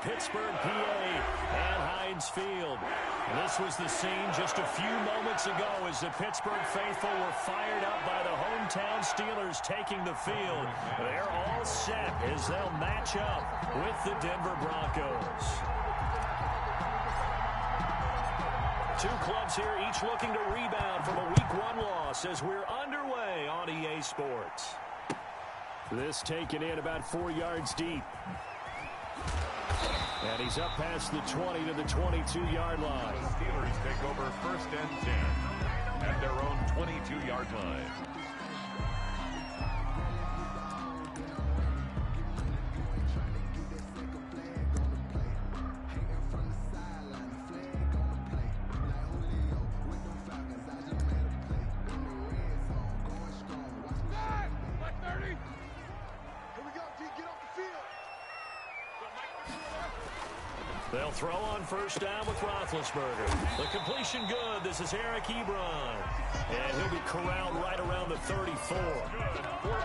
Pittsburgh, PA, at Heinz Field. This was the scene just a few moments ago as the Pittsburgh faithful were fired up by the hometown Steelers taking the field. They're all set as they'll match up with the Denver Broncos. Two clubs here, each looking to rebound from a Week 1 loss as we're underway on EA Sports. This taken in about 4 yards deep. And he's up past the 20 to the 22-yard line. The Steelers take over 1st and 10 at their own 22-yard line. They'll throw on 1st down with Roethlisberger. The completion good. This is Eric Ebron. And he'll be corralled right around the 34.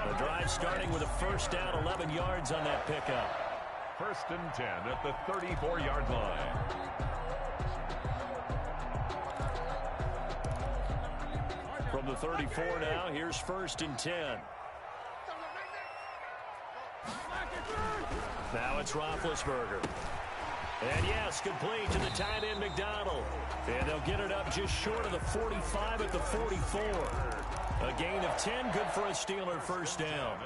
The drive starting with a 1st down, 11 yards on that pickup. 1st and 10 at the 34-yard line. From the 34 now, here's 1st and 10. Now it's Roethlisberger. And yes, complete to the tight end McDonald. And they'll get it up just short of the 45 at the 44. A gain of 10, good for a Steeler 1st down.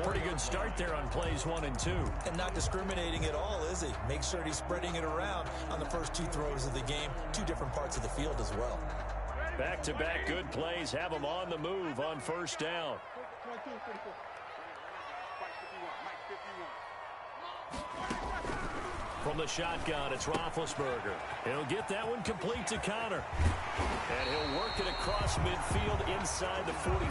Pretty good start there on plays 1 and 2. And not discriminating at all, is he? Make sure he's spreading it around on the first 2 throws of the game. 2 different parts of the field as well. Back-to-back good plays have him on the move on 1st down. From the shotgun, it's Roethlisberger. He'll get that one complete to Connor. And he'll work it across midfield inside the 45.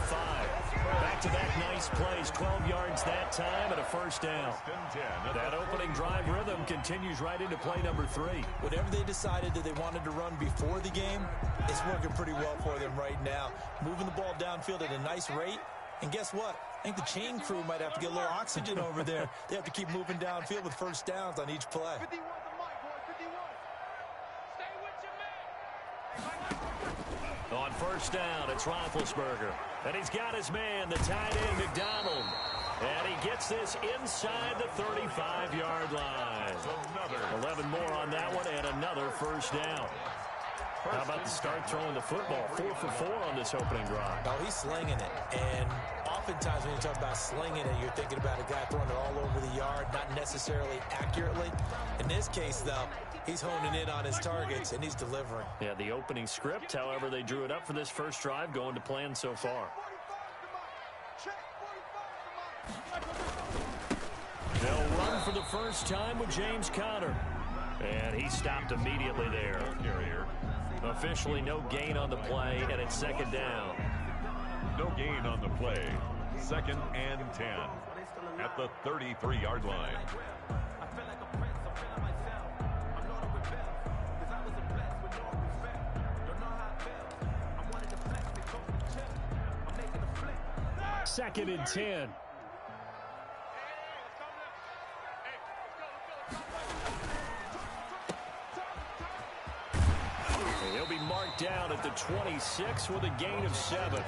Back-to-back nice plays, 12 yards that time and a 1st down. That opening drive rhythm continues right into play number 3. Whatever they decided that they wanted to run before the game, it's working pretty well for them right now. Moving the ball downfield at a nice rate. And guess what? I think the chain crew might have to get a little oxygen over there. They have to keep moving downfield with 1st downs on each play. On 1st down, it's Roethlisberger. And he's got his man, the tight end, McDonald. And he gets this inside the 35-yard line. 11 more on that one and another 1st down. How about the start throwing the football? 4 for 4 on this opening drive. Oh, he's slinging it. And oftentimes when you talk about slinging it, you're thinking about a guy throwing it all over the yard, not necessarily accurately. In this case, though, he's honing in on his targets, and he's delivering. Yeah, the opening script, however they drew it up for this first drive, going to plan so far. They'll run for the first time with James Conner. And he stopped immediately there. Officially no gain on the play, and it's 2nd down. No gain on the play. 2nd and 10 at the 33-yard line. Second and 10. He'll be marked down at the 26 with a gain of 7.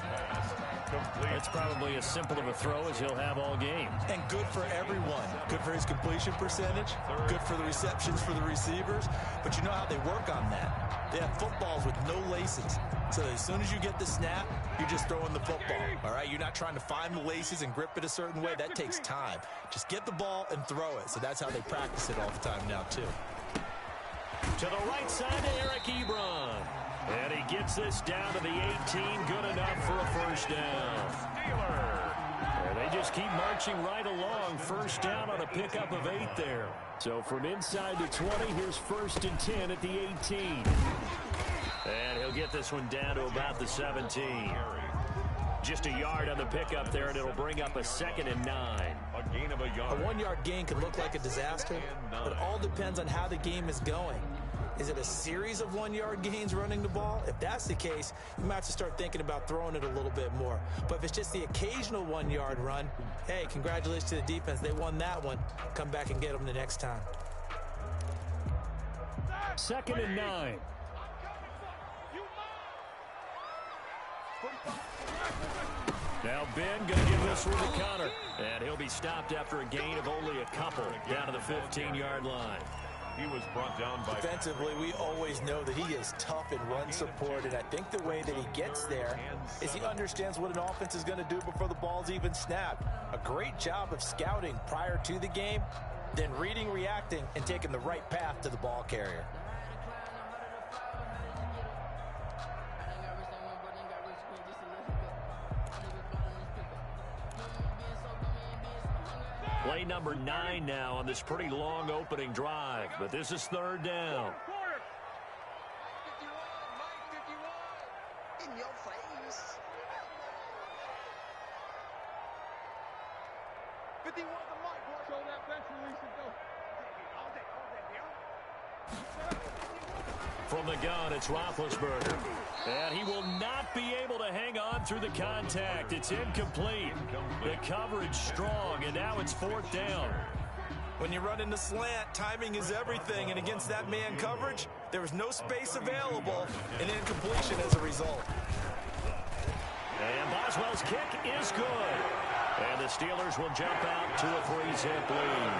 It's probably as simple of a throw as he'll have all game. And good for everyone. Good for his completion percentage. Good for the receptions for the receivers. But you know how they work on that. They have footballs with no laces. So as soon as you get the snap, you're just throwing the football. All right? You're not trying to find the laces and grip it a certain way. That takes time. Just get the ball and throw it. So that's how they practice it all the time now, too. To the right side to Eric Ebron. And he gets this down to the 18. Good enough for a 1st down. And they just keep marching right along. 1st down on a pickup of 8 there. So from inside the 20, here's 1st and 10 at the 18. And he'll get this one down to about the 17. Just a yard on the pickup there, and it'll bring up a 2nd and 9. A gain of a yard. A 1-yard gain can look like a disaster, but it all depends on how the game is going. Is it a series of 1-yard gains running the ball? If that's the case, you might have to start thinking about throwing it a little bit more. But if it's just the occasional 1-yard run, hey, congratulations to the defense. They won that one. Come back and get them the next time. 2nd and 9. Now Ben going to give this one to Connor. And he'll be stopped after a gain of only a couple down to the 15-yard line. He was brought down by... Defensively, we always know that he is tough in run support, and I think the way that he gets there is he understands what an offense is going to do before the ball's even snapped. A great job of scouting prior to the game, then reading, reacting, and taking the right path to the ball carrier. Play number 9 now on this pretty long opening drive, but this is 3rd down. In your face. 51 the mic, boy. Show that bench release and go. From the gun, it's Roethlisberger. And he will not be able to hang on through the contact. It's incomplete. The coverage strong, and now it's 4th down. When you run in the slant, timing is everything, and against that man coverage, there was no space available, and incompletion as a result. And Boswell's kick is good. And the Steelers will jump out to a 3-zip lead.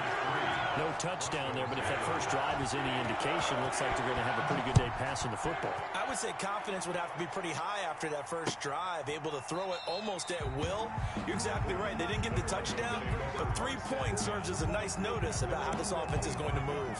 No touchdown there, but if that first drive is any indication, looks like they're going to have a pretty good day passing the football. I would say confidence would have to be pretty high after that first drive, able to throw it almost at will. You're exactly right. They didn't get the touchdown, but 3 points serves as a nice notice about how this offense is going to move.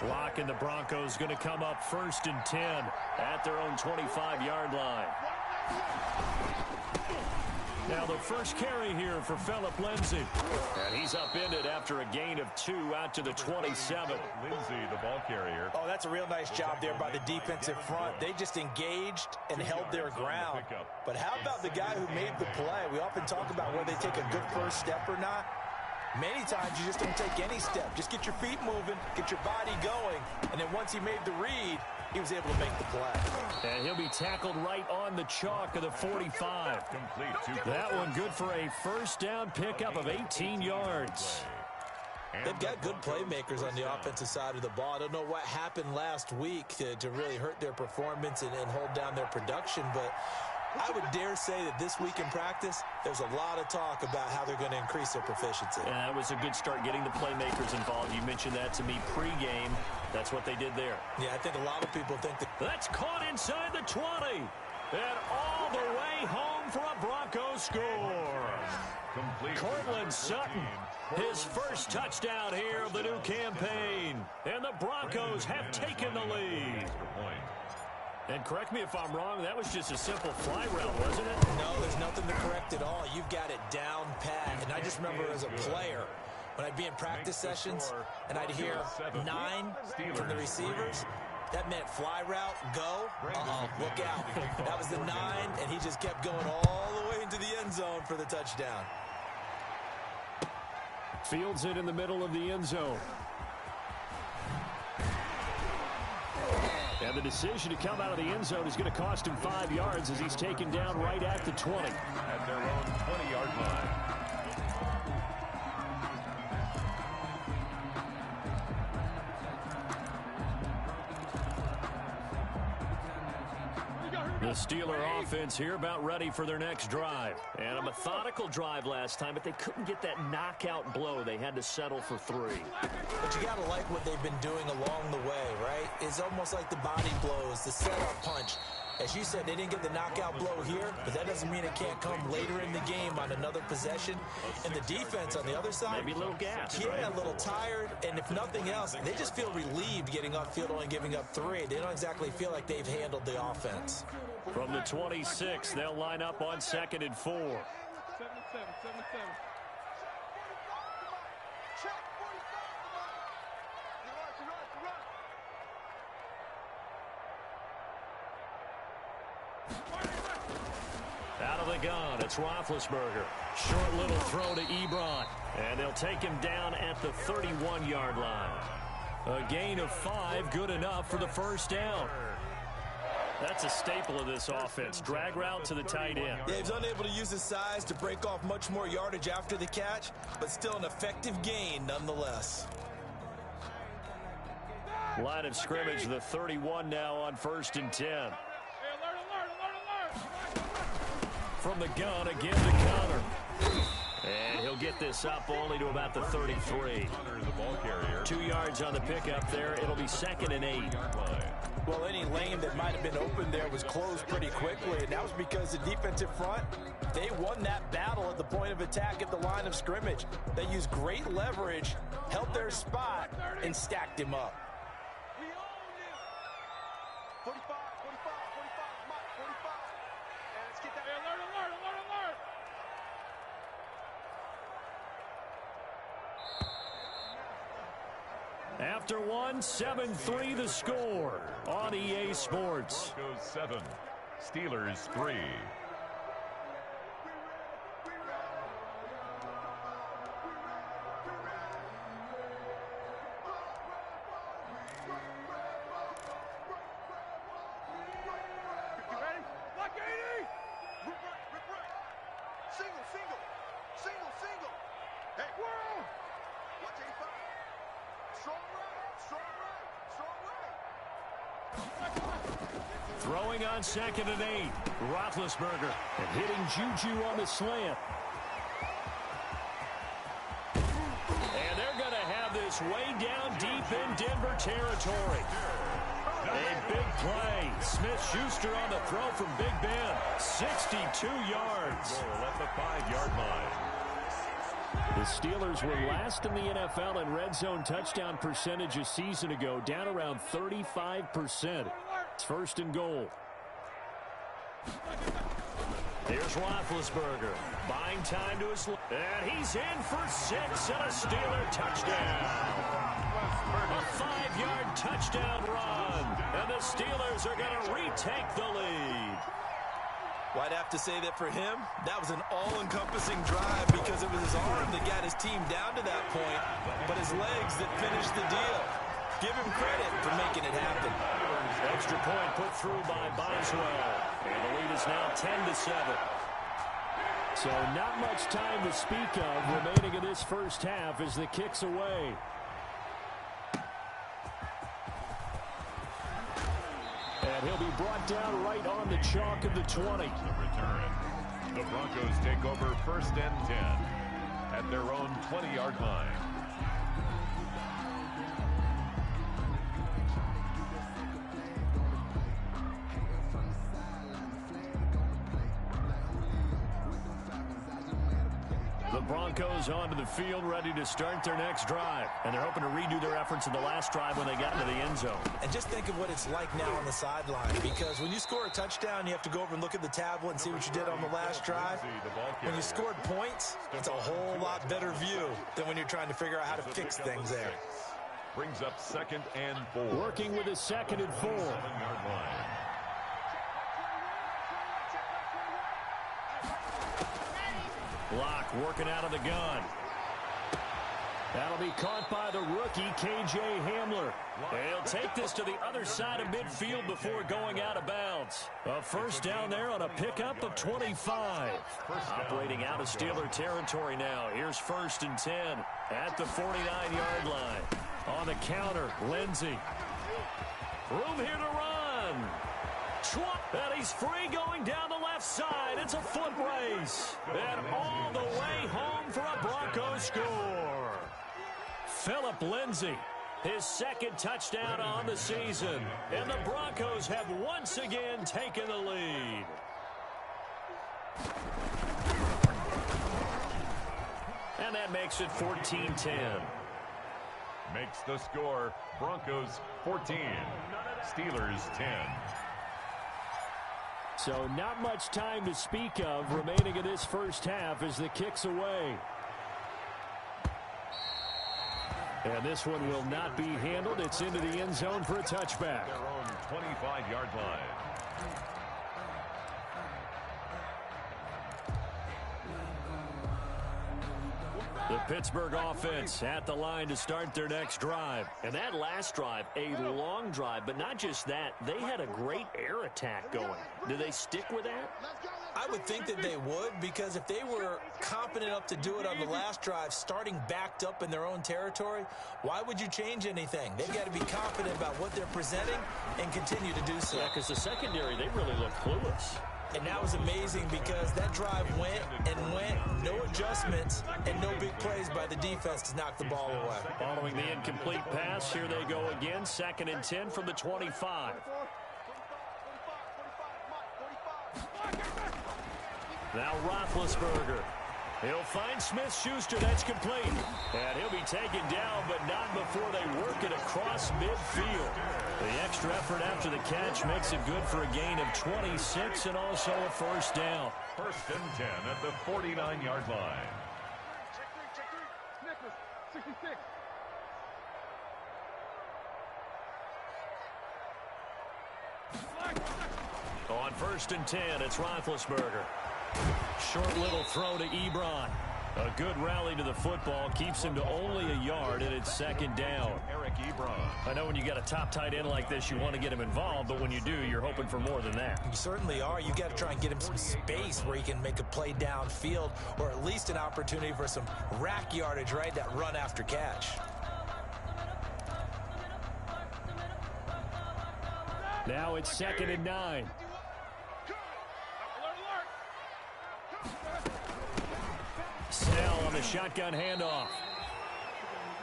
Block, and the Broncos going to come up 1st and 10 at their own 25-yard line. Now the first carry here for Phillip Lindsay. And he's upended after a gain of 2 out to the 27. Lindsay, the ball carrier. Oh, that's a real nice job there by the defensive front. They just engaged and held their ground. But how about the guy who made the play? We often talk about whether they take a good first step or not. Many times you just don't take any step. Just get your feet moving, get your body going, and then once he made the read, he was able to make the play. And he'll be tackled right on the chalk of the 45. That one good for a first down pickup of 18 yards. They've got good playmakers on the offensive side of the ball. I don't know what happened last week to really hurt their performance and hold down their production, but I would dare say that this week in practice, there's a lot of talk about how they're going to increase their proficiency. Yeah, that was a good start getting the playmakers involved. You mentioned that to me pregame. That's what they did there. Yeah, I think a lot of people think that. That's caught inside the 20. And all the way home for a Broncos score. Cortland Sutton, his first touchdown here of the new campaign. And the Broncos have taken the lead. And correct me if I'm wrong, that was just a simple fly route, wasn't it? No, there's nothing to correct at all. You've got it down pat. And I just remember as a player, when I'd be in practice sessions and I'd hear 9 from the receivers, that meant fly route, go, look out. That was the 9, and he just kept going all the way into the end zone for the touchdown. Fields it in the middle of the end zone. And the decision to come out of the end zone is going to cost him 5 yards as he's taken down right at the 20. At their own 20-yard line. The Steeler offense here about ready for their next drive. And a methodical drive last time, but they couldn't get that knockout blow. They had to settle for 3. But you got to like what they've been doing along the way, right? It's almost like the body blows, the setup punch. As you said, they didn't get the knockout blow here, but that doesn't mean it can't come later in the game on another possession. And the defense on the other side, maybe a little gas. Yeah, right? a little tired. And if nothing else, they just feel relieved getting upfield, only giving up 3. They don't exactly feel like they've handled the offense. From the 26, they'll line up on 2nd and 4. 7-7. Out of the gun. It's Roethlisberger. Short little throw to Ebron. And they'll take him down at the 31-yard line. A gain of 5, good enough for the first down. That's a staple of this offense. Drag route to the tight end. Yeah, he's unable to use his size to break off much more yardage after the catch, but still an effective gain nonetheless. Line of scrimmage, the 31 now on 1st and 10. From the gun, again to Connor. And he'll get this up only to about the 33. 2 yards on the pickup there. It'll be 2nd and 8. Well, any lane that might have been open there was closed pretty quickly, and that was because the defensive front, they won that battle at the point of attack at the line of scrimmage. They used great leverage, held their spot, and stacked him up. 45, 45, 45, Mike, 45. And let's get that. Alert, alert, alert, alert. After one, 7-3 the score on EA Sports. Broncos 7, Steelers 3. Throwing on 2nd and 8. Roethlisberger and hitting Juju on the slant. And they're going to have this way down deep in Denver territory. A big play. Smith-Schuster on the throw from Big Ben. 62 yards. At the 5-yard line. The Steelers were last in the NFL in red zone touchdown percentage a season ago, down around 35%. It's 1st and goal. Here's Roethlisberger, buying time to his left. And he's in for 6 and a Steeler touchdown. A 5-yard touchdown run. And the Steelers are going to retake the lead. Well, I'd have to say that for him, that was an all-encompassing drive because it was his arm that got his team down to that point, but his legs that finished the deal. Give him credit for making it happen. Extra point put through by Boswell. And the lead is now 10-7. So not much time to speak of remaining in this first half as the kick's away. And he'll be brought down right on the chalk of the 20. The return. The Broncos take over 1st and 10 at their own 20-yard line. The Broncos onto the field, ready to start their next drive. And they're hoping to redo their efforts in the last drive when they got into the end zone. And just think of what it's like now on the sideline, because when you score a touchdown, you have to go over and look at the tablet and see what you did on the last drive. When you scored points, it's a whole lot better view than when you're trying to figure out how to fix things there. Brings up 2nd and 4. Working with a 2nd and 4. 7-yard line. Block working out of the gun. That'll be caught by the rookie, K.J. Hamler. He'll take this to the other side of midfield before going out of bounds. A first down there on a pickup of 25. Operating out of Steeler territory now. Here's 1st and 10 at the 49-yard line. On the counter, Lindsey. Room here to run. And he's free going down the left side. It's a foot race. And all the way home for a Broncos score. Phillip Lindsay, his 2nd touchdown on the season. And the Broncos have once again taken the lead. And that makes it 14-10. Makes the score Broncos 14, Steelers 10. So not much time to speak of remaining in this first half as the kick's away. And this one will not be handled. It's into the end zone for a touchback. Their own 25-yard line. The Pittsburgh offense at the line to start their next drive. And that last drive, a long drive, but not just that. They had a great air attack going. Do they stick with that? I would think that they would, because if they were competent enough to do it on the last drive, starting backed up in their own territory, why would you change anything? They've got to be confident about what they're presenting and continue to do so. Yeah, because the secondary, they really look clueless. And that was amazing because that drive went and went, no adjustments, and no big plays by the defense to knock the ball away. Following the incomplete pass, here they go again, 2nd and 10 from the 25. Now Roethlisberger. He'll find Smith-Schuster. That's complete. And he'll be taken down, but not before they work it across midfield. The extra effort after the catch makes it good for a gain of 26 and also a first down. 1st and 10 at the 49-yard line. Check three. Nicholas, 66. On 1st and 10, it's Roethlisberger. Short little throw to Ebron. A good rally to the football keeps him to only a yard, and it's 2nd down. Eric Ebron. I know when you got a top tight end like this, you want to get him involved, but when you do, you're hoping for more than that. You certainly are. You got to try and get him some space where he can make a play downfield, or at least an opportunity for some rack yardage, right? That run after catch. Now it's 2nd and 9. Snell on the shotgun handoff.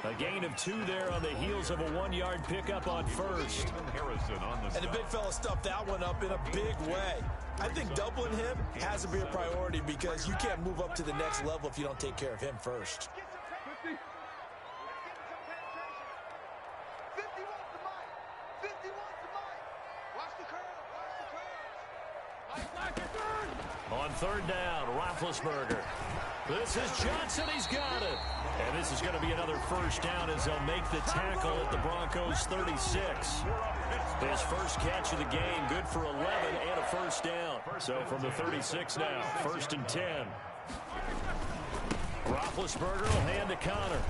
A gain of 2 there on the heels of a 1-yard pickup on first. Harrison on the And the big fella stuffed that one up in a big way. I think doubling him has to be a priority because you can't move up to the next level if you don't take care of him first. 50. 50 wants the mic. 50 wants the mic. Watch the curve. Watch the curve. On 3rd down, Roethlisberger. This is Johnson. He's got it. And this is going to be another first down as they'll make the tackle at the Broncos 36. His first catch of the game, good for 11 and a first down. So from the 36 now, 1st and 10. Roethlisberger will hand to Connor.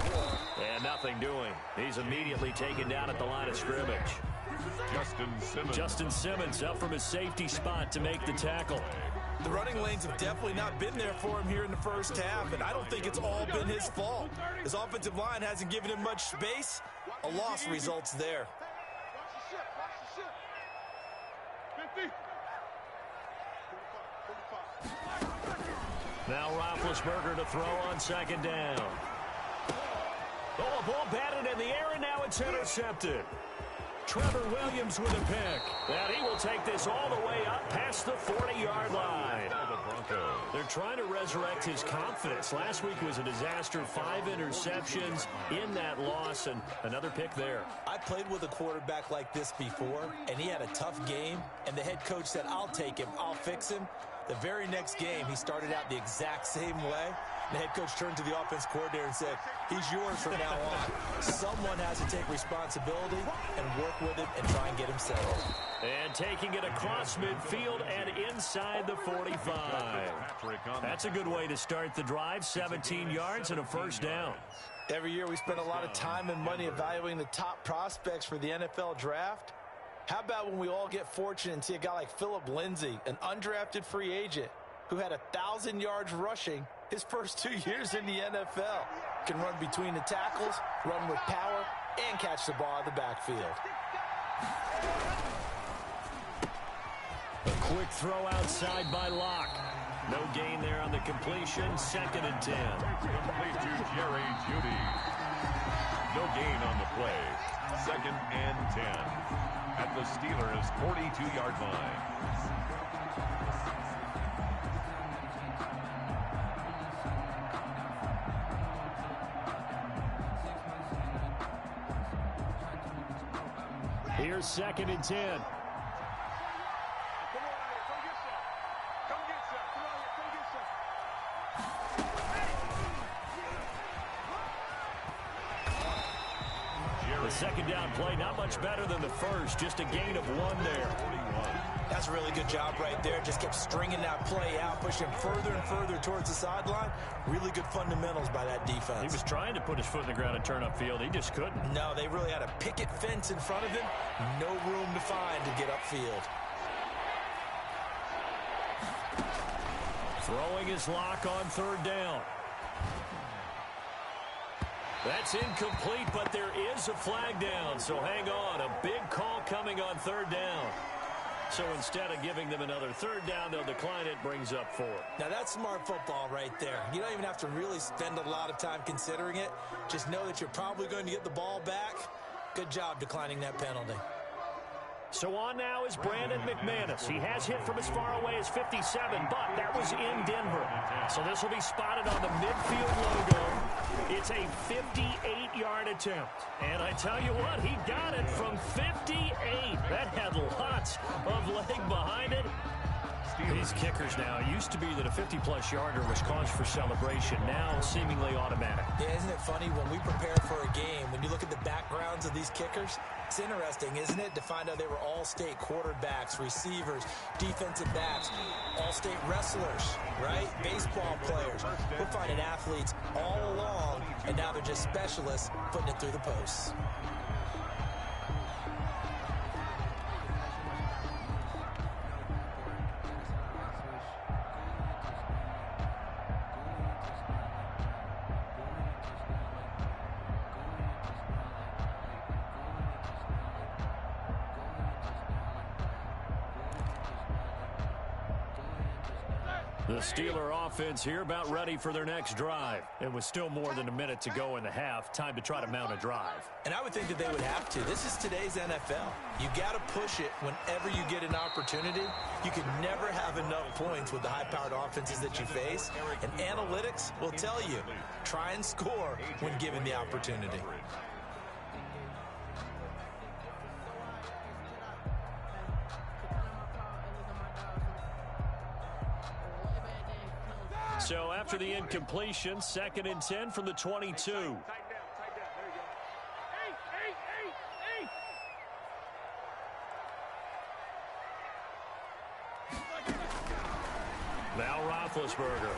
And nothing doing. He's immediately taken down at the line of scrimmage. Justin Simmons up from his safety spot to make the tackle. The running lanes have definitely not been there for him here in the first half, and I don't think it's all been his fault. His offensive line hasn't given him much space. A loss results there. Watch the ship. 50. Now Roethlisberger to throw on 2nd down. Oh, a ball batted in the air, and now it's intercepted. Trevor Williams with a pick. And he will take this all the way up past the 40-yard line. They're trying to resurrect his confidence. Last week was a disaster. 5 interceptions in that loss, and another pick there. I played with a quarterback like this before, and he had a tough game, and the head coach said, I'll take him, I'll fix him. The very next game, he started out the exact same way. The head coach turned to the offense coordinator and said, he's yours from now on. Someone has to take responsibility and work with him and try and get him settled. And taking it across midfield and inside the 45. That's a good way to start the drive. 17 yards and a first down. Every year we spend a lot of time and money evaluating the top prospects for the NFL draft. How about when we all get fortunate and see a guy like Phillip Lindsay, an undrafted free agent who had 1,000 yards rushing his first 2 years in the NFL. Can run between the tackles, run with power, and catch the ball out of the backfield. A quick throw outside by Locke. No gain there on the completion. 2nd and 10. Complete to Jerry Jeudy. No gain on the play. 2nd and 10. At the Steelers' 42-yard line. Here's 2nd and 10. The 2nd down play, not much better than the first. Just a gain of 1 there. That's a really good job right there. Just kept stringing that play out, pushing further and further towards the sideline. Really good fundamentals by that defense. He was trying to put his foot in the ground and turn upfield. He just couldn't. No, they really had a picket fence in front of him. No room to find to get upfield. Throwing his lock on third down. That's incomplete, but there is a flag down, so hang on. A big call coming on third down. So instead of giving them another third down, they'll decline it, brings up 4. Now, that's smart football right there. You don't even have to really spend a lot of time considering it. Just know that you're probably going to get the ball back. Good job declining that penalty. So on now is Brandon McManus. He has hit from as far away as 57, but that was in Denver. So this will be spotted on the midfield logo. It's a 58-yard attempt. And I tell you what, he got it from 58. That had lots of leg behind it. These kickers now, it used to be that a 50-plus yarder was cause for celebration. Now seemingly automatic. Yeah, isn't it funny when we prepare for a game, when you look at the backgrounds of these kickers, it's interesting, isn't it, to find out they were all-state quarterbacks, receivers, defensive backs, all-state wrestlers, right? Baseball players. We're finding athletes all along, and now they're just specialists putting it through the posts. The Steeler offense here about ready for their next drive. It was still more than a minute to go in the half. Time to try to mount a drive. And I would think that they would have to. This is today's NFL. You got to push it whenever you get an opportunity. You can never have enough points with the high-powered offenses that you face. And analytics will tell you, try and score when given the opportunity. So after the incompletion, 2nd and 10 from the 22. Tighten down. There you go. Now Roethlisberger.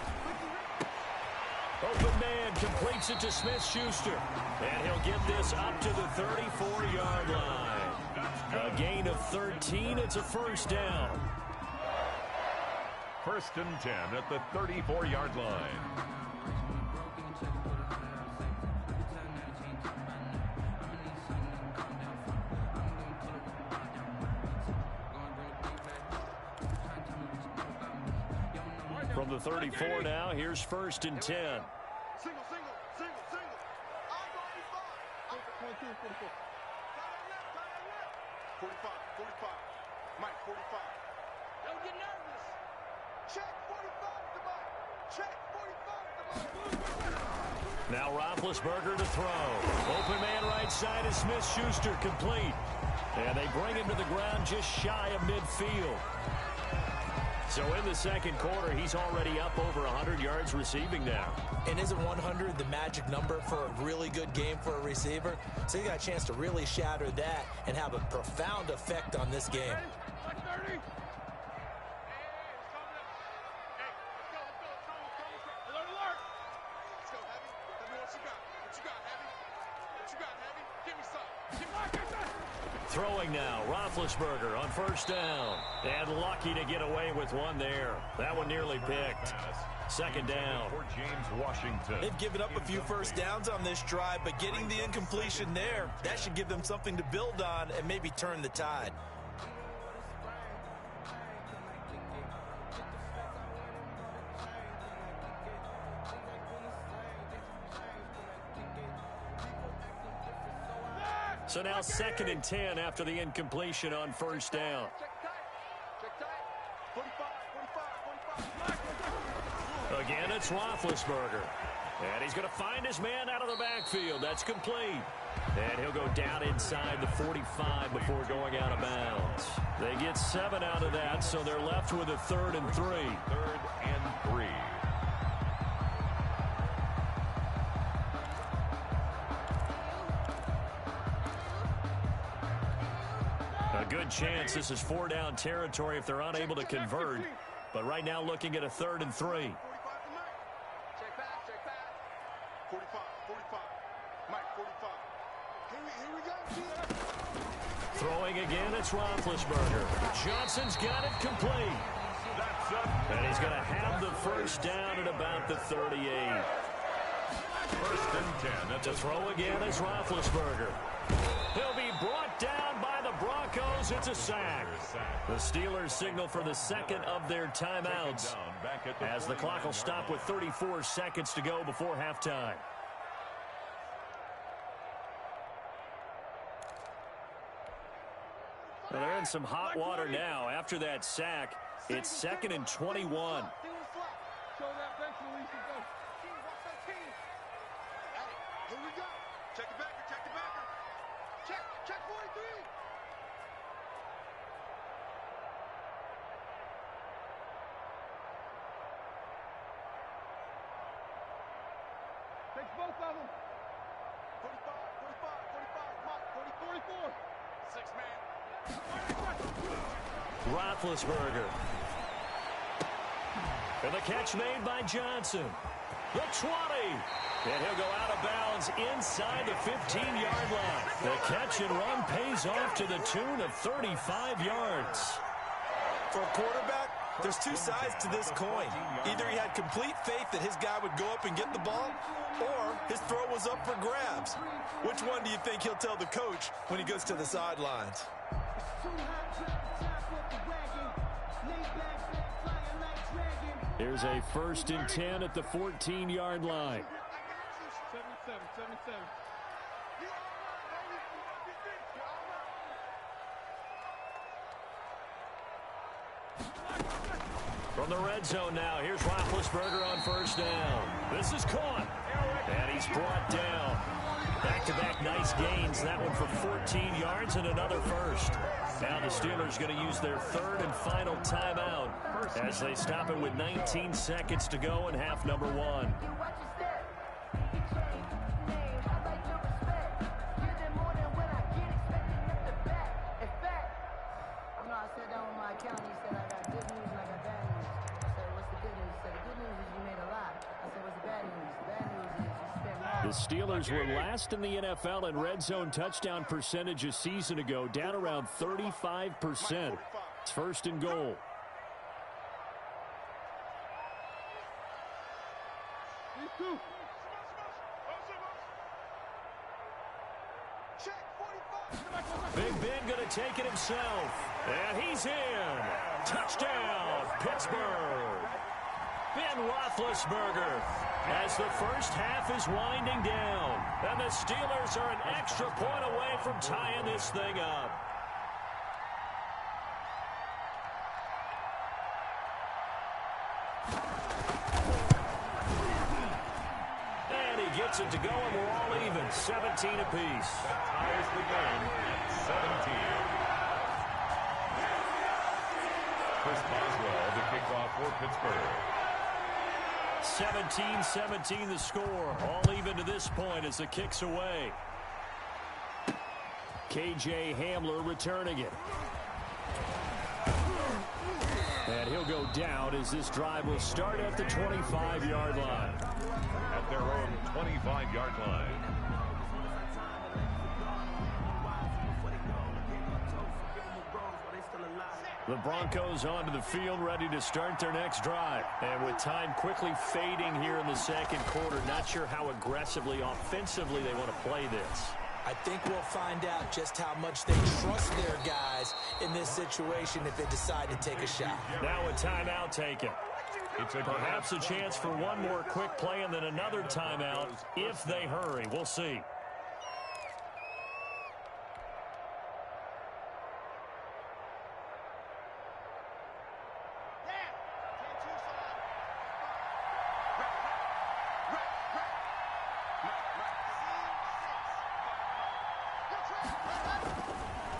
Open man completes it to Smith-Schuster. And he'll get this up to the 34-yard line. A gain of 13. It's a first down. 1st and 10 at the 34-yard line. From the 34 now, here's 1st and 10. Single. 45. Mike, 45. Don't get nervous. Check 45 to Mike. Check 45 to Mike. Now Roethlisberger to throw. Open man right side is Smith-Schuster, complete. And they bring him to the ground just shy of midfield. So in the second quarter, he's already up over 100 yards receiving now. And isn't 100 the magic number for a really good game for a receiver? So you got a chance to really shatter that and have a profound effect on this game. Like 30. Alert. Let's go, Heavy. Tell me what you got. What you got, Heavy? Give me some. Throwing now, Roethlisberger on 1st down. And lucky to get away with one there. That one nearly picked. 2nd down. For James Washington. They've given up a few first downs on this drive, but getting the incompletion there, that should give them something to build on and maybe turn the tide. So now 2nd and 10 after the incompletion on 1st down. Check tight. 45. Again, it's Roethlisberger. And he's going to find his man out of the backfield. That's complete. And he'll go down inside the 45 before going out of bounds. They get 7 out of that, so they're left with a 3rd and 3. 3rd and 3. good chance this is 4-down territory if they're unable to convert. But right now looking at a 3rd and 3. Check pass, check pass. 45, 45. Mike, 45. Here we go. Throwing again, it's Roethlisberger. Johnson's got it complete. And he's going to have the first down at about the 38. 1st and 10. To throw again is Roethlisberger. He'll be brought down by the Broncos. It's a sack. The Steelers signal for the second of their timeouts as the clock will stop with 34 seconds to go before halftime. Well, they're in some hot water now. After that sack, it's 2nd and 21. Show that bench release and go. Here we go. Check the backer, check the backer. Check 43. Takes both of them. 45, 45, 45. Mike, 40, 44. 6 man. Roethlisberger. And the catch made by Johnson. The 20. And he'll go out of bounds inside the 15-yard line. The catch and run pays off to the tune of 35 yards. For a quarterback, there's two sides to this coin. Either he had complete faith that his guy would go up and get the ball, or his throw was up for grabs. Which one do you think he'll tell the coach when he goes to the sidelines? Here's a 1st and 10 at the 14-yard line. 77. From the red zone now, here's Roethlisberger on 1st down. This is caught, and he's brought down. Back-to-back nice gains, that one for 14 yards and another first. Now the Steelers going to use their 3rd and final timeout as they stop it with 19 seconds to go in half number 1. The Steelers were last in the NFL in red zone touchdown percentage a season ago, down around 35%. It's 1st and goal. Big Ben going to take it himself. And he's in. Touchdown, Pittsburgh. Ben Roethlisberger as the first half is winding down. And the Steelers are an extra point away from tying this thing up. And he gets it to go, and we're all even. 17 apiece. Ties the game at 17. Chris Boswell, the kickoff for Pittsburgh. 17-17 the score. All even to this point as the kick's away. KJ Hamler returning it. And he'll go down as this drive will start at the 25-yard line. At their own 25-yard line. The Broncos onto the field, ready to start their next drive. And with time quickly fading here in the second quarter, not sure how aggressively, offensively they want to play this. I think we'll find out just how much they trust their guys in this situation if they decide to take a shot. Now a timeout taken. Perhaps a chance for one more quick play and then another timeout if they hurry. We'll see.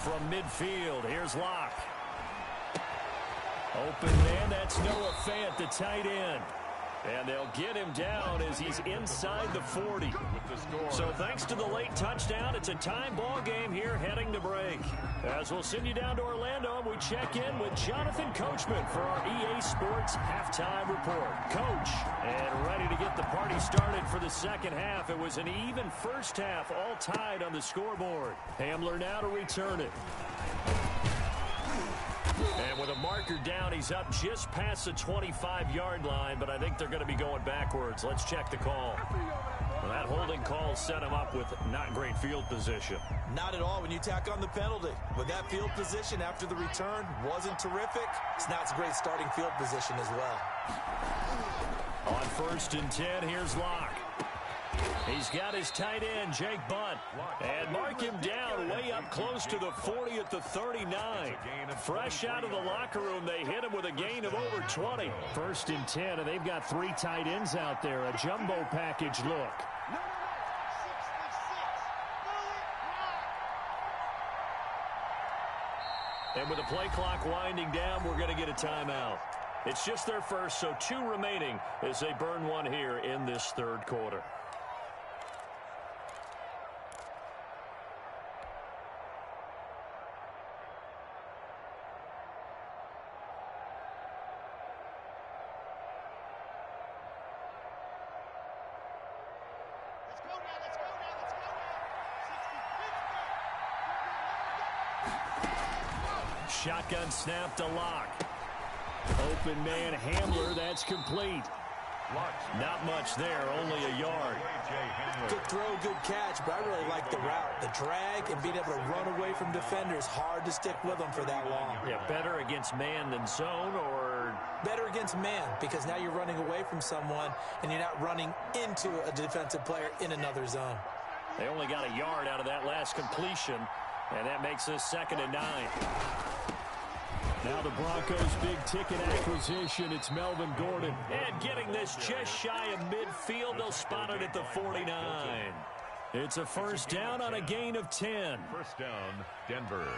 From midfield, here's Locke. Open man, that's Noah Fant, the tight end. And they'll get him down as he's inside the 40. So thanks to the late touchdown, it's a time ball game here heading to break. As we'll send you down to Orlando, and we check in with Jonathan Coachman for our EA Sports Halftime Report. Coach, and ready to get the party started for the second half. It was an even first half, all tied on the scoreboard. Hamler now to return it. And with a marker down, he's up just past the 25-yard line, but I think they're going to be going backwards. Let's check the call. Well, that holding call set him up with not great field position. Not at all when you tack on the penalty. But that field position after the return wasn't terrific. It's not a great starting field position as well. On 1st and 10, here's Locke. He's got his tight end, Jake Bunt. And mark him down way up close to the 40 at the 39. Fresh out of the locker room, they hit him with a gain of over 20. 1st and 10, and they've got 3 tight ends out there. A jumbo package look. And with the play clock winding down, we're going to get a timeout. It's just their first, so 2 remaining as they burn one here in this 3rd quarter. Shotgun snap to Locke. Open man Hamler, that's complete. Not much there, only a yard. Good throw, good catch, but I really like the route. The drag and being able to run away from defenders, hard to stick with them for that long. Yeah, better against man than zone, or? Better against man, because now you're running away from someone and you're not running into a defensive player in another zone. They only got a yard out of that last completion, and that makes this 2nd and 9. Now the Broncos' big-ticket acquisition, it's Melvin Gordon. And getting this just shy of midfield, they'll spot it at the 49. It's a 1st down on a gain of 10. 1st down, Denver.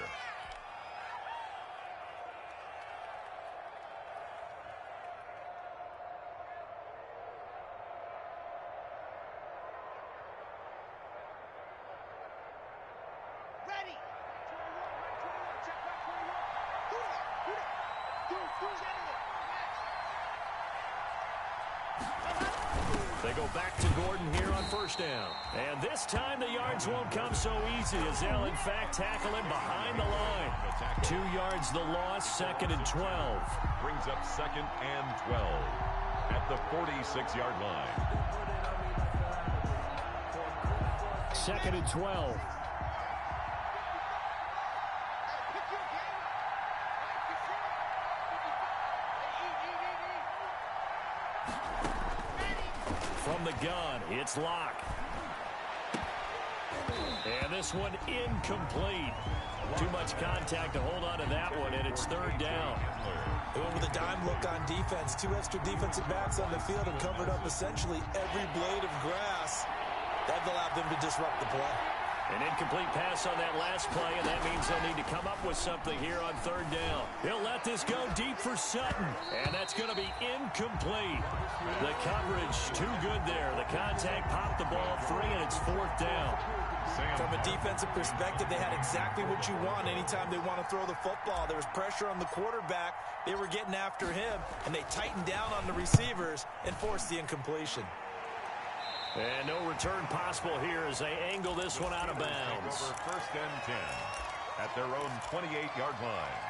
They go back to Gordon here on 1st down. And this time the yards won't come so easy as they'll in fact tackle him behind the line. 2 yards the loss, 2nd and 12. Brings up 2nd and 12 at the 46-yard line. 2nd and 12. From the gun, it's Locke. And this one incomplete. Too much contact to hold on to that one, and it's 3rd down. They went with a dime look on defense. 2 extra defensive backs on the field and covered up essentially every blade of grass. That allowed them to disrupt the play. An incomplete pass on that last play, and that means they'll need to come up with something here on 3rd down. He'll let this go deep for Sutton, and that's going to be incomplete. The coverage too good there. The contact popped the ball free, and it's 4th down. From a defensive perspective, they had exactly what you want anytime they want to throw the football. There was pressure on the quarterback. They were getting after him, and they tightened down on the receivers and forced the incompletion. And no return possible here as they angle this one out of bounds. Over 1st and 10 at their own 28-yard line.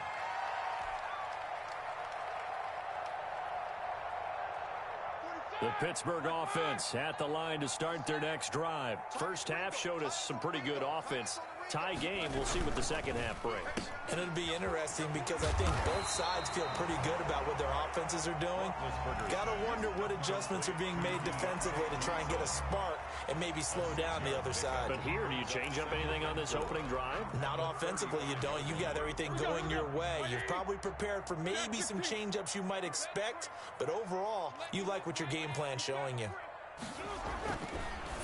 The Pittsburgh offense at the line to start their next drive. First half showed us some pretty good offense. Tie game, we'll see what the second half brings. And it'll be interesting because I think both sides feel pretty good about what their offenses are doing. Got to wonder what adjustments are being made defensively to try and get a spark and maybe slow down the other side. But here, do you change up anything on this opening drive? Not offensively, you don't. You got everything going your way. You've probably prepared for maybe some change-ups you might expect, but overall, you like what your game plan's showing you.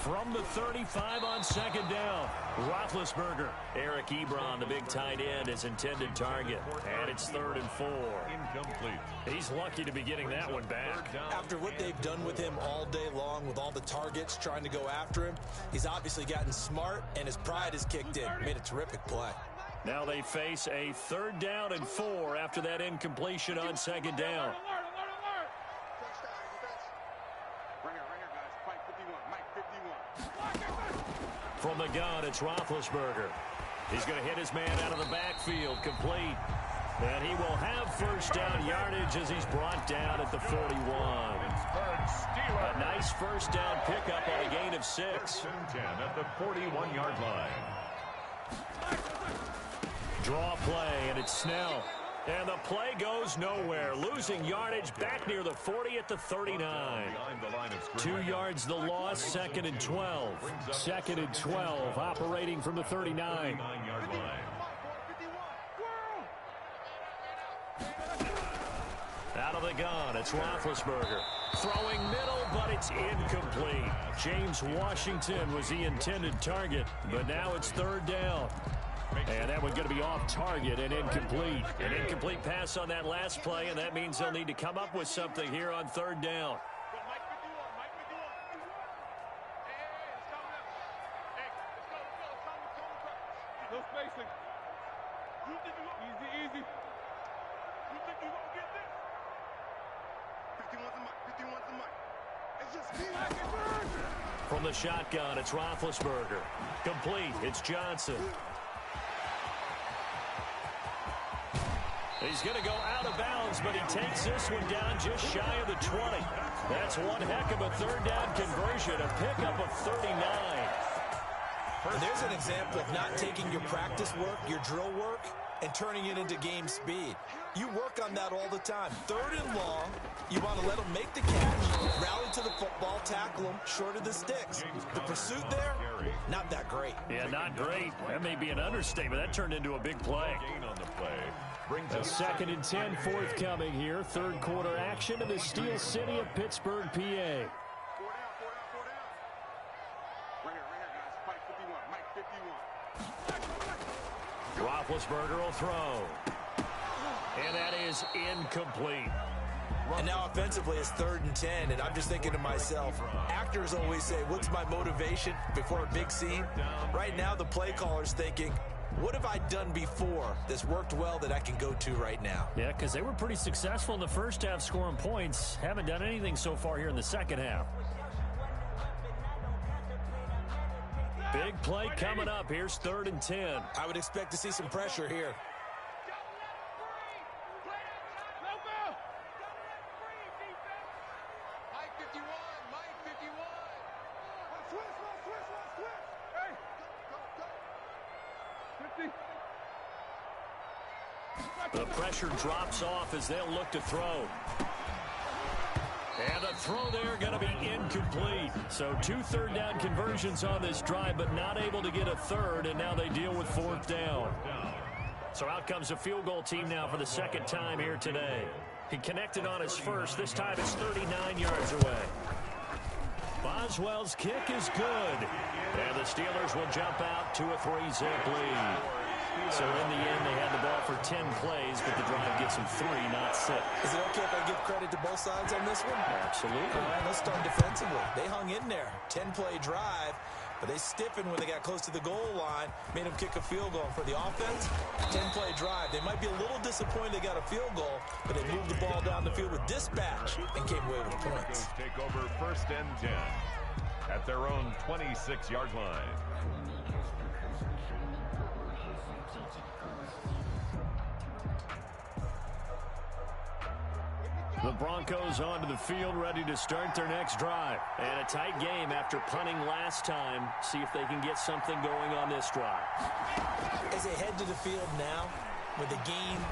From the 35 on second down, Roethlisberger. Eric Ebron, the big tight end, is intended target. And it's 3rd and 4. Incomplete. He's lucky to be getting that one back. After what they've done with him all day long with all the targets trying to go after him, he's obviously gotten smart and his pride has kicked in. Made a terrific play. Now they face a 3rd down and 4 after that incompletion on second down. From the gun, it's Roethlisberger. He's going to hit his man out of the backfield, complete. And he will have 1st down yardage as he's brought down at the 41. A nice 1st down pickup on a gain of 6. 10 at the 41-yard line. Draw play, and it's Snell. And the play goes nowhere. Losing yardage back near the 40 at the 39. 2 yards the loss, 2nd and 12. 2nd and 12, operating from the 39. Out of the gun, it's Roethlisberger. Throwing middle, but it's incomplete. James Washington was the intended target, but now it's 3rd down. And that one's going to be off target and incomplete. An incomplete pass on that last play, and that means they'll need to come up with something here on 3rd down. No spacing. You think you easy. You think you gonna get this? 51's the mic. 51's the mic. It's just me. From the shotgun, it's Roethlisberger. Complete. It's Johnson. He's going to go out of bounds, but he takes this one down just shy of the 20. That's one heck of a 3rd down conversion, a pickup of 39. And there's an example of not taking your practice work, your drill work, and turning it into game speed. You work on that all the time. 3rd and long, you want to let them make the catch, rally to the football, tackle them short of the sticks. The pursuit there, not that great. Yeah, not great. That may be an understatement. That turned into a big play. Gain on the play. Brings A us 2nd and 10 forthcoming here. 3rd quarter action in the Steel City of Pittsburgh, PA. 4 down. Right here, guys. Mike 51. Mike 51. Roethlisberger will throw. And that is incomplete. And now offensively it's 3rd and 10, and I'm just thinking to myself, actors always say, what's my motivation before a big scene? Right now the play caller's thinking, what have I done before that's worked well that I can go to right now? Yeah, because they were pretty successful in the first half scoring points. Haven't done anything so far here in the second half. Big play coming up. Here's 3rd and 10. I would expect to see some pressure here. Mike 51. Mike 51. Switch. Hey. Go. The pressure drops off as they'll look to throw. And the throw there going to be incomplete. So 2 3rd down conversions on this drive, but not able to get a 3rd, and now they deal with 4th down. So out comes a field goal team now for the 2nd time here today. He connected on his first. This time it's 39 yards away. Boswell's kick is good. And the Steelers will jump out to a 3-zip lead. So in the end, they had the ball for 10 plays, but the drive gets them 3, not 6. Is it okay if I give credit to both sides on this one? Absolutely. All right, let's start defensively. They hung in there. 10-play drive, but they stiffened when they got close to the goal line, made them kick a field goal. For the offense, 10-play drive. They might be a little disappointed they got a field goal, but they moved the ball down the field with dispatch and came away with points. Take over 1st and 10 at their own 26-yard line. The Broncos onto the field, ready to start their next drive. And a tight game after punting last time. See if they can get something going on this drive. As they head to the field now, with the game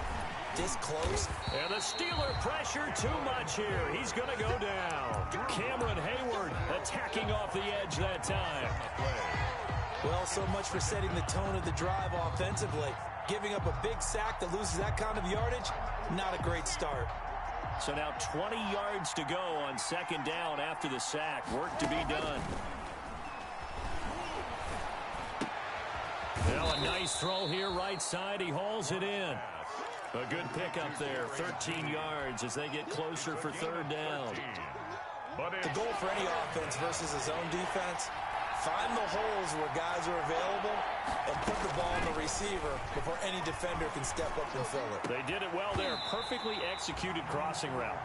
this close. And the Steeler pressure too much here. He's going to go down. Cameron Hayward attacking off the edge that time. Well, so much for setting the tone of the drive offensively. Giving up a big sack that loses that kind of yardage, not a great start. So now 20 yards to go on 2nd down after the sack. Work to be done. A nice throw here right side. He hauls it in. A good pickup there. 13 yards as they get closer for third down. The goal for any offense versus his own defense, find the holes where guys are available and put the ball on the receiver before any defender can step up and fill it. They did it well there. Perfectly executed crossing route.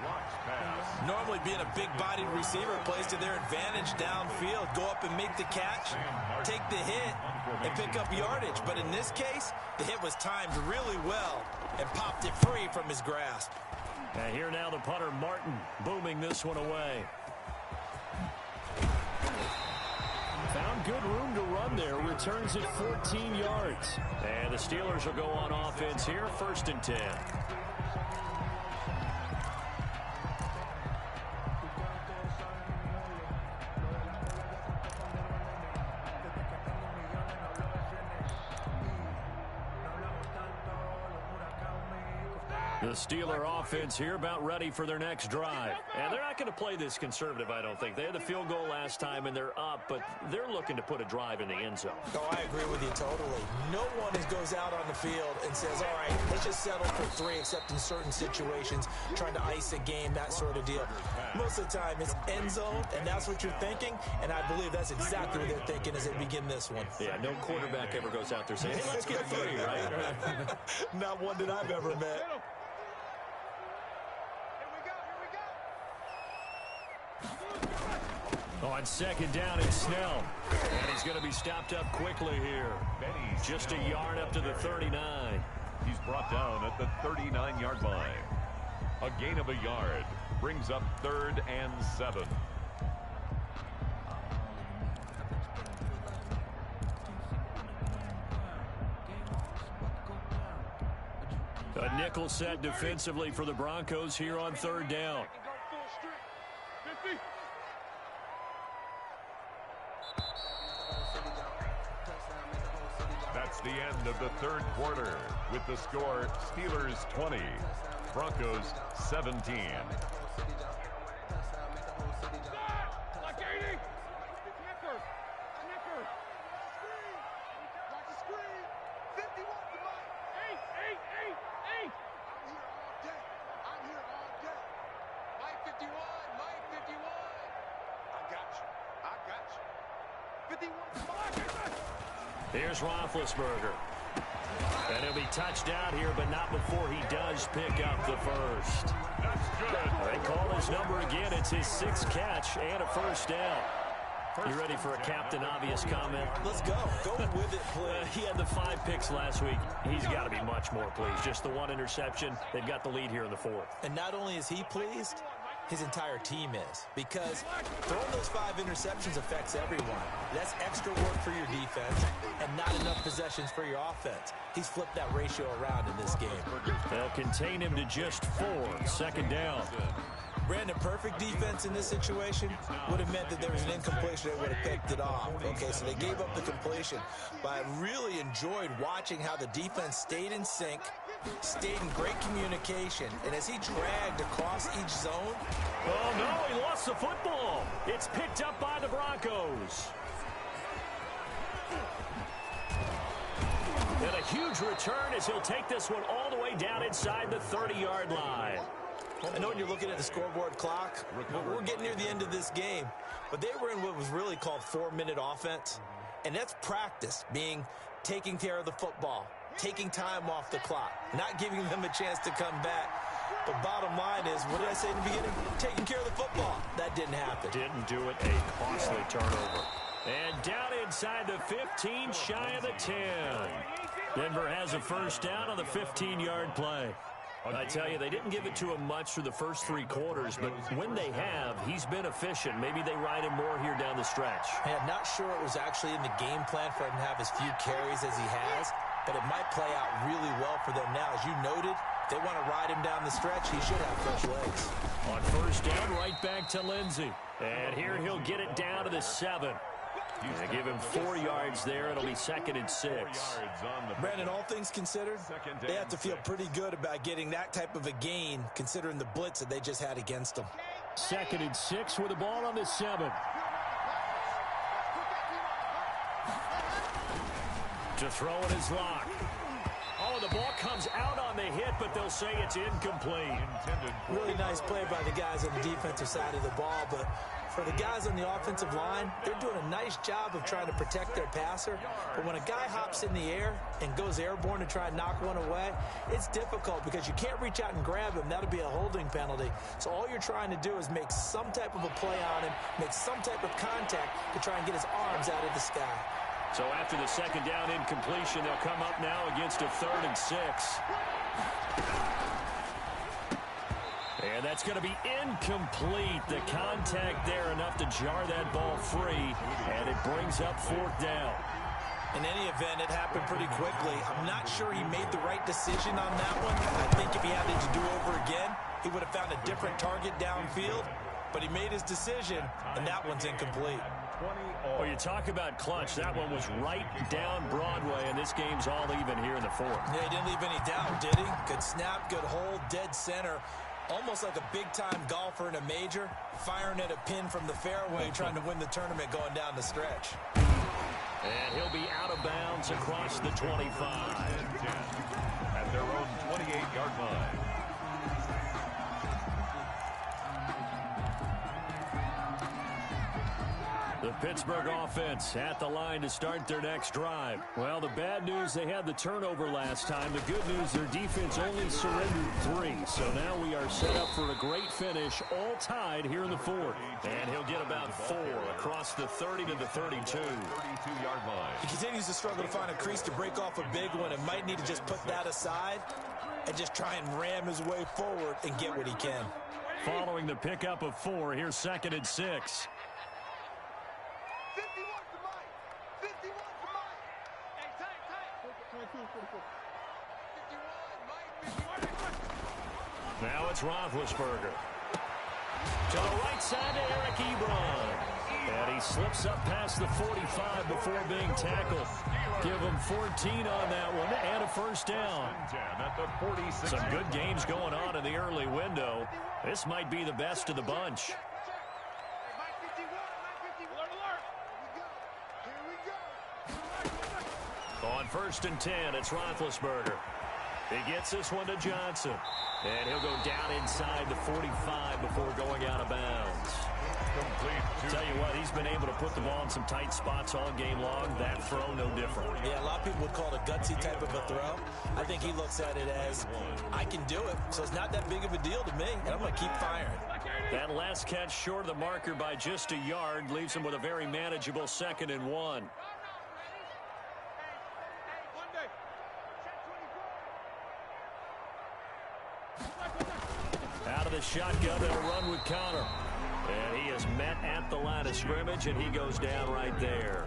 Normally being a big-bodied receiver plays to their advantage downfield. Go up and make the catch, take the hit, and pick up yardage. But in this case, the hit was timed really well and popped it free from his grasp. And here now the punter, Martin, booming this one away. Found good room to run there. Returns it 14 yards. And the Steelers will go on offense here, 1st and 10. The Steeler offense here about ready for their next drive. And they're not going to play this conservative, I don't think. They had the field goal last time, and they're up, but they're looking to put a drive in the end zone. Oh, I agree with you totally. No one goes out on the field and says, all right, let's just settle for 3, except in certain situations, trying to ice a game, that sort of deal. Most of the time, it's end zone, and that's what you're thinking, and I believe that's exactly what they're thinking as they begin this one. Yeah, no quarterback ever goes out there saying, hey, let's get 3, right? Not one that I've ever met. On 2nd down, it's Snell. And he's going to be stopped up quickly here. Just a yard up to the 39. He's brought down at the 39-yard line. A gain of a yard brings up 3rd and 7. A nickel set defensively for the Broncos here on 3rd down. That's the end of the 3rd quarter with the score Steelers 20, Broncos 17. Here's Roethlisberger. And he'll be touched out here, but not before he does pick up the first. That's good. They call his number again. It's his 6th catch and a 1st down. You ready for a Captain Obvious comment? Let's go. Go with it, please. He had the 5 picks last week. He's got to be much more pleased. Just the 1 interception. They've got the lead here in the 4th. And not only is he pleased, his entire team is. Because throwing those 5 interceptions affects everyone. That's extra work for your defense and not enough possessions for your offense. He's flipped that ratio around in this game. They'll contain him to just 4. 2nd down. Brandon, perfect defense in this situation would have meant that there was an incompletion. They would have picked it off. Okay, so they gave up the completion. But I really enjoyed watching how the defense stayed in sync, stayed in great communication, and as he dragged across each zone. Oh, no, he lost the football. It's picked up by the Broncos. And a huge return as he'll take this one all the way down inside the 30-yard line. I know when you're looking at the scoreboard clock, we're getting near the end of this game, but they were in what was really called 4-minute offense, and that's practice, being taking care of the football, taking time off the clock, not giving them a chance to come back. But bottom line is, what did I say in the beginning? Taking care of the football. That didn't happen. Didn't do it. A costly turnover. And down inside the 15, shy of the 10. Denver has a 1st down on the 15-yard play. I tell you, they didn't give it to him much through the first 3 quarters, but when they have, he's been efficient. Maybe they ride him more here down the stretch. I'm not sure it was actually in the game plan for him to have as few carries as he has, but it might play out really well for them now. As you noted, if they want to ride him down the stretch, he should have fresh legs. On 1st down, right back to Lindsey. And here he'll get it down to the 7. They give him 4 yards there. It'll be 2nd and 6. Brandon, all things considered, they have to feel pretty good about getting that type of a gain, considering the blitz that they just had against them. 2nd and 6 with the ball on the 7. To throw in his lock. Oh, the ball comes out on the hit, but they'll say it's incomplete. Really nice play by the guys on the defensive side of the ball, but for the guys on the offensive line, they're doing a nice job of trying to protect their passer. But when a guy hops in the air and goes airborne to try and knock one away, it's difficult because you can't reach out and grab him. That'll be a holding penalty. So all you're trying to do is make some type of a play on him, make some type of contact to try and get his arms out of the sky. So after the second down incompletion, they'll come up now against a 3rd and 6. And that's going to be incomplete. The contact there enough to jar that ball free, and it brings up 4th down. In any event, it happened pretty quickly. I'm not sure he made the right decision on that one. I think if he had it to do over again, he would have found a different target downfield. But he made his decision, and that one's incomplete. Well, you talk about clutch. That one was right down Broadway, and this game's all even here in the 4th. Yeah, he didn't leave any doubt, did he? Good snap, good hold, dead center. Almost like a big-time golfer in a major, firing at a pin from the fairway, trying to win the tournament going down the stretch. And he'll be out of bounds across the 25. At their own 28-yard line. The Pittsburgh offense at the line to start their next drive. Well, the bad news, they had the turnover last time. The good news, their defense only surrendered 3. So now we are set up for a great finish, all tied here in the 4th. And he'll get about 4 across the 30 to the 32. 32-yard line. He continues to struggle to find a crease to break off a big one and might need to just put that aside and just try and ram his way forward and get what he can. Following the pickup of 4, here's 2nd and 6. Now it's Roethlisberger. To the right side to Eric Ebron. And he slips up past the 45 before being tackled. Give him 14 on that one and a 1st down. Some good games going on in the early window. This might be the best of the bunch. On 1st and 10, it's Roethlisberger. He gets this one to Johnson. And he'll go down inside the 45 before going out of bounds. Tell you what, he's been able to put the ball in some tight spots all game long. That throw, no different. Yeah, a lot of people would call it a gutsy type of a throw. I think he looks at it as, I can do it, so it's not that big of a deal to me, and I'm going to keep firing. That last catch short of the marker by just a yard leaves him with a very manageable 2nd and 1. Out of the shotgun, they'll run with Connor. And he is met at the line of scrimmage, and he goes down right there.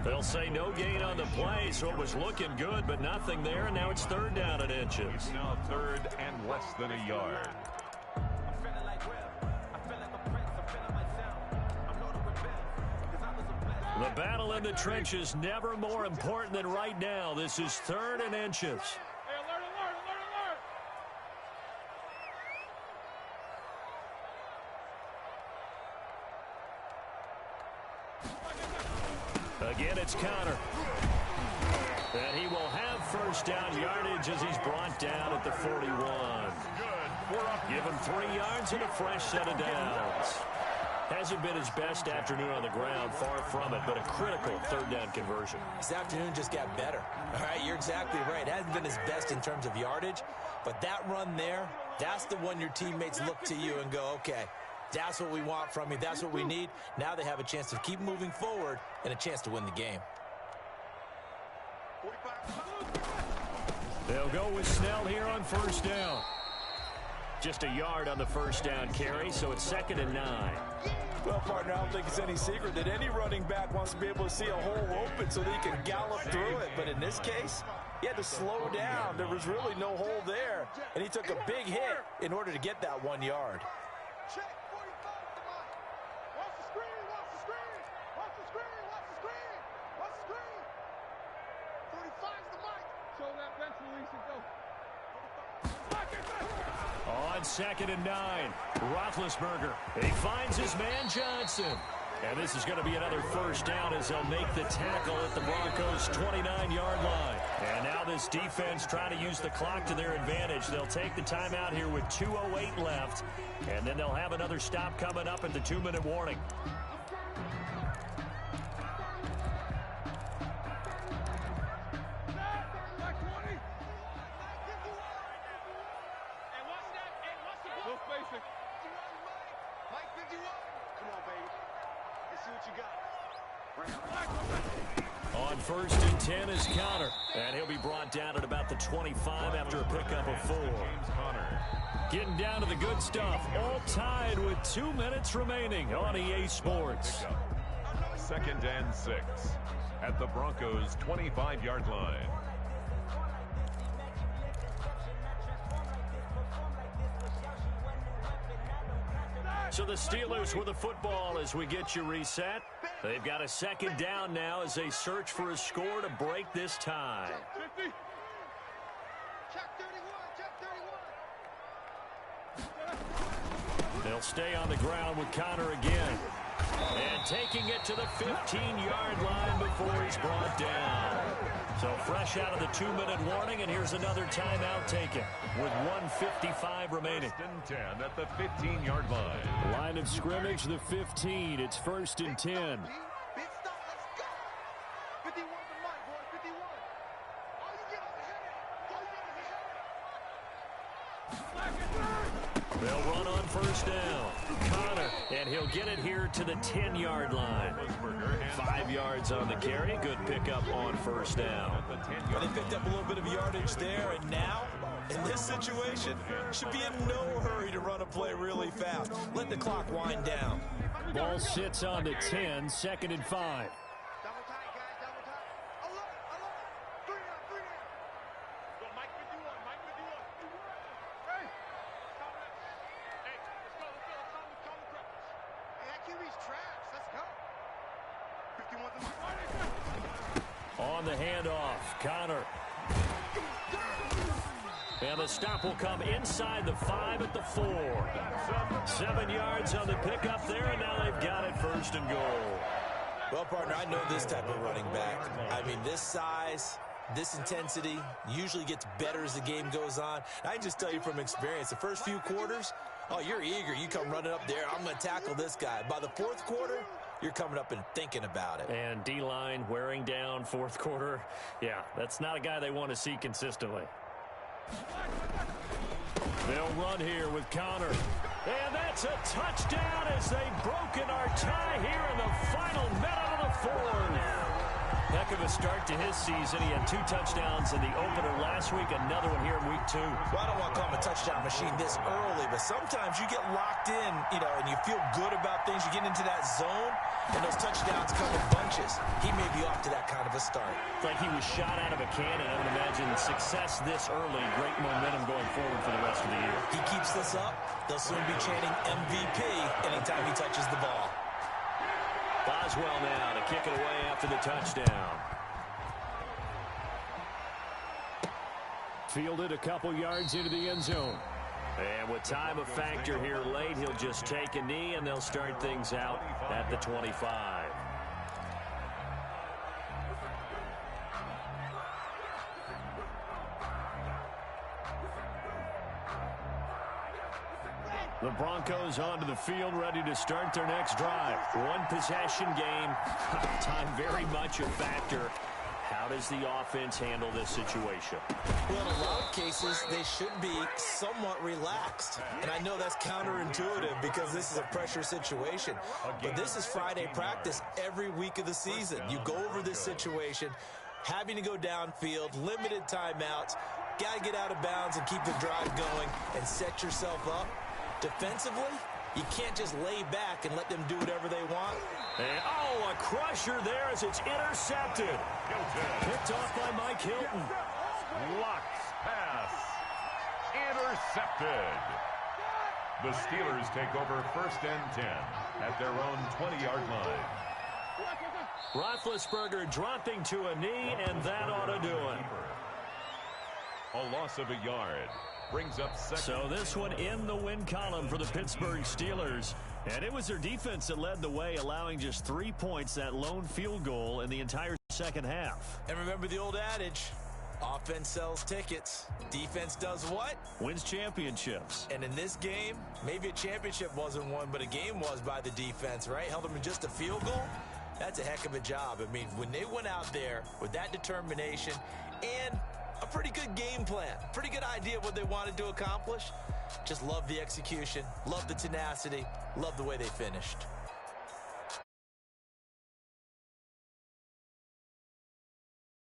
They'll say no gain on the play, so it was looking good, but nothing there, and now it's 3rd down and inches. Now 3rd and less than a yard. The battle in the trenches never more important than right now. This is 3rd and inches. Again, it's Connor. And he will have 1st down yardage as he's brought down at the 41. Give him 3 yards and a fresh set of downs. Hasn't been his best afternoon on the ground, far from it, but a critical 3rd down conversion. This afternoon just got better. All right, you're exactly right. It hasn't been his best in terms of yardage, but that run there, that's the one your teammates look to you and go, okay, that's what we want from you. That's what we need. Now they have a chance to keep moving forward and a chance to win the game. They'll go with Snell here on 1st down. Just a yard on the 1st down carry, so it's 2nd and 9. Well, partner, I don't think it's any secret that any running back wants to be able to see a hole open so that he can gallop through it. But in this case, he had to slow down. There was really no hole there, and he took a big hit in order to get that 1 yard. Check 45 to Mike. Watch the screen, watch the screen. Watch the screen, watch the screen. Watch the screen. 45's the Mike. Show that bench release and go. On 2nd and 9, Roethlisberger. He finds his man Johnson. And this is going to be another first down as they'll make the tackle at the Broncos' 29-yard line. And now this defense trying to use the clock to their advantage. They'll take the timeout here with 2:08 left, and then they'll have another stop coming up at the 2-minute warning. On 1st and 10 is Connor, and he'll be brought down at about the 25 after a pickup of 4. Getting down to the good stuff, all tied with 2 minutes remaining on EA Sports. 2nd and 6 at the Broncos' 25-yard line. So the Steelers with the football as we get you reset. They've got a 2nd down now as they search for a score to break this tie. They'll stay on the ground with Connor again. And taking it to the 15-yard line before he's brought down. So fresh out of the 2-minute warning, and here's another timeout taken with 1:55 remaining. 1st and 10 at the 15-yard line. Line of scrimmage, the 15. It's 1st and 10. Big stop, let's go. 51 for Mike, boy, 51. All you get is a hit. They'll run on 1st down. Connor, and he'll get it here to the 10-yard line. 5 yards on the carry. Good pickup on 1st down. Well, they picked up a little bit of yardage there, and now, in this situation, should be in no hurry to run a play really fast. Let the clock wind down. Ball sits on the 10, 2nd and 5. Double tight, guys, double tight. Alert, alert. 3 down, 3 down. Go, Mike 51, Mike 51. Hey, stop it. Hey, let's go. Call the practice. Hey, that QB's trash. Let's go. 51 to Mike. On the handoff, Connor. And the stop will come inside the 5 at the 4. 7 yards on the pickup there, and now they've got it 1st and goal. Well, partner, I know this type of running back. I mean, this size, this intensity usually gets better as the game goes on. I can just tell you from experience, the first few quarters, oh, you're eager. You come running up there, I'm going to tackle this guy. By the 4th quarter, you're coming up and thinking about it. And D-line wearing down 4th quarter. Yeah, that's not a guy they want to see consistently. They'll run here with Connor. And that's a touchdown as they've broken our tie here in the final minute of the 4th. Heck of a start to his season. He had 2 touchdowns in the opener last week, another one here in week 2. Well, I don't want to call him a touchdown machine this early, but sometimes you get locked in, and you feel good about things. You get into that zone, and those touchdowns come in bunches. He may be off to that kind of a start. It's like he was shot out of a cannon. I would imagine success this early, great momentum going forward for the rest of the year. He keeps this up, they'll soon be chanting MVP anytime he touches the ball. Boswell now to kick it away after the touchdown. Fielded a couple yards into the end zone. And with time a factor here late, he'll just take a knee, and they'll start things out at the 25. The Broncos onto the field, ready to start their next drive. One possession game. Time very much a factor. How does the offense handle this situation? Well, in a lot of cases, they should be somewhat relaxed. And I know that's counterintuitive because this is a pressure situation. But this is Friday practice every week of the season. You go over this situation, having to go downfield, limited timeouts, got to get out of bounds and keep the drive going and set yourself up. Defensively, you can't just lay back and let them do whatever they want. And, a crusher there as it's intercepted. Picked off by Mike Hilton. Locks pass. Intercepted. The Steelers take over 1st and 10 at their own 20-yard line. Roethlisberger dropping to a knee, and that ought to do it. A loss of a yard. Brings up 2nd. So this one in the win column for the Pittsburgh Steelers. And it was their defense that led the way, allowing just 3 points, that lone field goal in the entire second half. And remember the old adage, offense sells tickets. Defense does what? Wins championships. And in this game, maybe a championship wasn't won, but a game was by the defense, right? Held them to just a field goal. That's a heck of a job. I mean, when they went out there with that determination and a pretty good game plan, pretty good idea of what they wanted to accomplish, just love the execution, love the tenacity, love the way they finished.